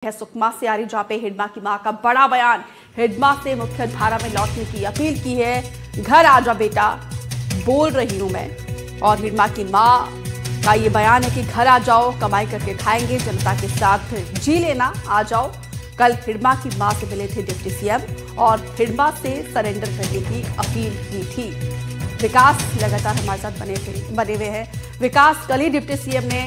है सुकमा से आ रही, जहां पे हिडमा की मां का बड़ा बयान। हिडमा से मुख्य धारा में लौटने की अपील की है। घर आ जा बेटा, बोल रही हूं मैं। और हिडमा की मां का ये बयान है कि घर आ जाओ, कमाई करके खाएंगे, जनता के साथ जी लेना, आ जाओ। कल हिडमा की मां से मिले थे डिप्टी सीएम और हिडमा से सरेंडर करने की अपील की थी। विकास लगातार हमारे साथ बने हुए हैं। विकास, कल ही डिप्टी सीएम ने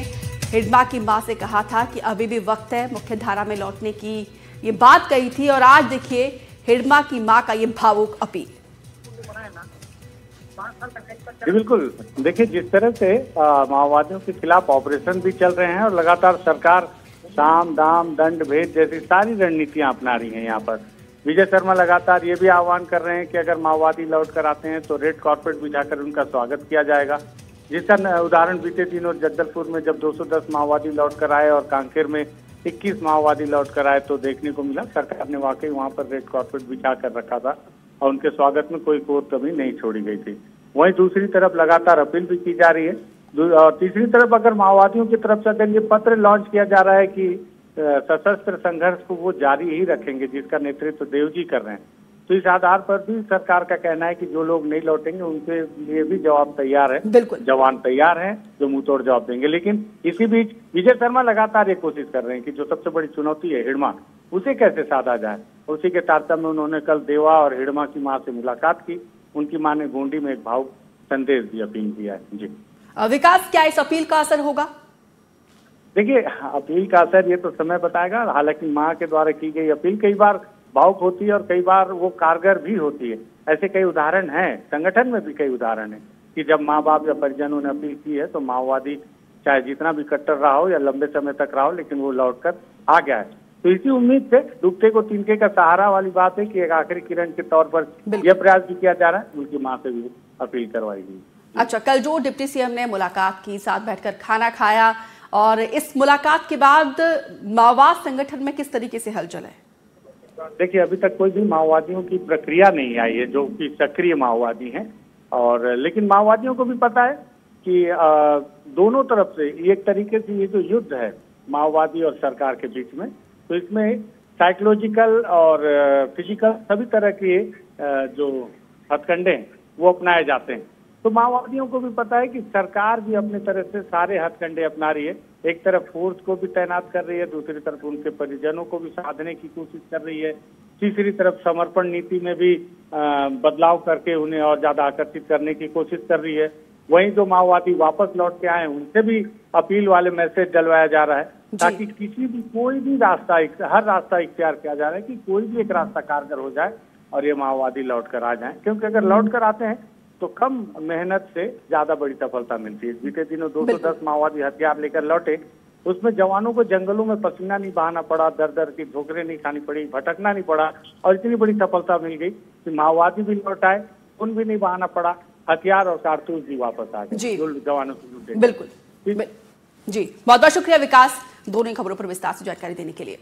हिडमा की मां से कहा था कि अभी भी वक्त है मुख्य धारा में लौटने की, ये बात कही थी। और आज देखिए हिडमा की मां का ये भावुक अपील। बिल्कुल, देखिए जिस तरह से माओवादियों के खिलाफ ऑपरेशन भी चल रहे हैं और लगातार सरकार साम दाम दंड भेद जैसी सारी रणनीतियां अपना रही हैं। यहाँ पर विजय शर्मा लगातार ये भी आह्वान कर रहे हैं कि अगर माओवादी लौट कर आते हैं तो रेड कॉर्पेट बिछाकर उनका स्वागत किया जाएगा। जिसका उदाहरण बीते दिनों जगदलपुर में जब 210 माओवादी लौट कर आए और कांकेर में 21 माओवादी लौट कर आए तो देखने को मिला सरकार ने वाकई वहां पर रेड कॉर्पेट बिछा कर रखा था और उनके स्वागत में कोई कोर कमी नहीं छोड़ी गई थी। वहीं दूसरी तरफ लगातार अपील भी की जा रही है और तीसरी तरफ अगर माओवादियों की तरफ से अगर ये पत्र लॉन्च किया जा रहा है कि सशस्त्र संघर्ष को वो जारी ही रखेंगे, जिसका नेतृत्व देव जी कर रहे हैं, तो इस आधार पर भी सरकार का कहना है कि जो लोग नहीं लौटेंगे उनके लिए भी जवाब तैयार है। बिल्कुल, जवान तैयार हैं जो मुंह तोड़ जवाब देंगे। लेकिन इसी बीच विजय शर्मा लगातार ये कोशिश कर रहे हैं कि जो सबसे बड़ी चुनौती है हिडमा, उसे कैसे साधा जाए। उसी के तारतम्य में उन्होंने कल देवा और हिडमा की मां से मुलाकात की। उनकी मां ने गोंडी में एक भावुक संदेश भी अपील किया है। जी विकास, क्या इस अपील का असर होगा? देखिए, अपील का असर ये तो समय बताएगा। हालांकि मां के द्वारा की गई अपील कई बार भावुक होती है और कई बार वो कारगर भी होती है। ऐसे कई उदाहरण हैं, संगठन में भी कई उदाहरण हैं कि जब माँ बाप या परिजनों ने अपील की है तो माओवादी चाहे जितना भी कट्टर रहा हो या लंबे समय तक रहा हो, लेकिन वो लौटकर आ गया है। तो इसी उम्मीद से डूबते को तिनके का सहारा वाली बात है कि एक आखिरी किरण के तौर पर यह प्रयास भी किया जा रहा है। उनकी माँ से भी अपील करवाई गई। अच्छा, कल जो डिप्टी सीएम ने मुलाकात की, साथ बैठकर खाना खाया, और इस मुलाकात के बाद माओवाद संगठन में किस तरीके से हलचल है? देखिए, अभी तक कोई भी माओवादियों की प्रक्रिया नहीं आई है जो कि सक्रिय माओवादी हैं। और लेकिन माओवादियों को भी पता है कि दोनों तरफ से एक तरीके से ये जो युद्ध है माओवादी और सरकार के बीच में, तो इसमें साइकोलॉजिकल और फिजिकल सभी तरह के जो हथकंडे हैं वो अपनाए जाते हैं। तो माओवादियों को भी पता है कि सरकार भी अपने तरह से सारे हथकंडे अपना रही है। एक तरफ फोर्स को भी तैनात कर रही है, दूसरी तरफ उनके परिजनों को भी साधने की कोशिश कर रही है, तीसरी तरफ समर्पण नीति में भी बदलाव करके उन्हें और ज्यादा आकर्षित करने की कोशिश कर रही है। वहीं जो माओवादी वापस लौट के आए उनसे भी अपील वाले मैसेज डलवाया जा रहा है ताकि किसी भी कोई भी रास्ता, हर रास्ता इख्तियार किया जा रहा है कि कोई भी एक रास्ता कारगर हो जाए और ये माओवादी लौट कर आ जाए। क्योंकि अगर लौट कर आते हैं तो कम मेहनत से ज्यादा बड़ी सफलता मिलती है। बीते दिनों 210 माओवादी हथियार लेकर लौटे, उसमें जवानों को जंगलों में पसीना नहीं बहाना पड़ा, दर दर की ठोकरें नहीं खानी पड़ी, भटकना नहीं पड़ा और इतनी बड़ी सफलता मिल गई कि माओवादी भी लौट आए, खून भी नहीं बहाना पड़ा, हथियार और कारतूस भी वापस आ गए जो जवानों से लूटे। बिल्कुल जी, बहुत बहुत शुक्रिया विकास, दोनों खबरों पर विस्तार से जानकारी देने के लिए।